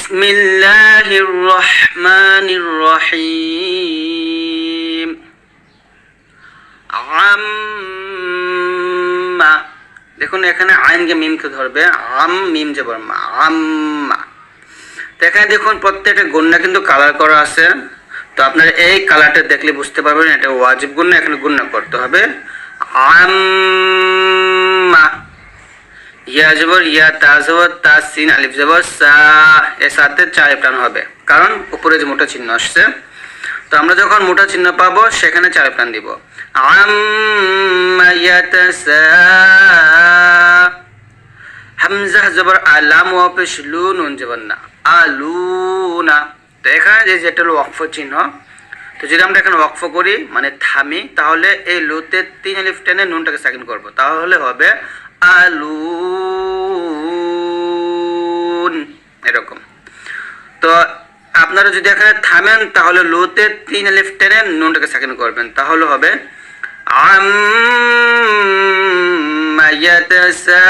বিসমিল্লাহির রহমানির রহিম। আম্মা, দেখুন এখানে আইনকে মিমকে ধরবে, আম মিম জবর মা, আম্মা। তো এখানে দেখুন প্রত্যেকটা গুণনা কিন্তু কালার করা আছে। তো আপনারা এই কালারটা দেখলে বুঝতে পারবেন এটা ওয়াজিব গুণনা, এখানে গুণনা করতে হবে। আম্মা, ইয়া জবর ইয়া, তা জবর তা, সিন আলিফ জবর সা, এর সাথে চার টান হবে, কারণ উপরে যে মোটা চিহ্ন আসছে। তো আমরা যখন মোটা চিহ্ন পাবো সেখানে চার টান দিব। আম্মা ইয়াতাসা, হামজা জবর আলাম ওয়া পেশ লু, নুন জবর না, আলুনা। তো এখানে যেটা হলো ওয়াকফ চিহ্ন, তো যদি আমরা এখানে ওয়াকফ করি মানে থামি, তাহলে এই লুতে 3 আলিফ টেনে নুনটাকে সাকিন করব, তাহলে হবে আলুন, এরকম। তো আপনারা যদি এখানে থামেন তাহলে লুতে 3 আলিফ টেনে নুনটাকে সাকিন করবেন, তাহলে হবে আম্মা ইয়াতাসা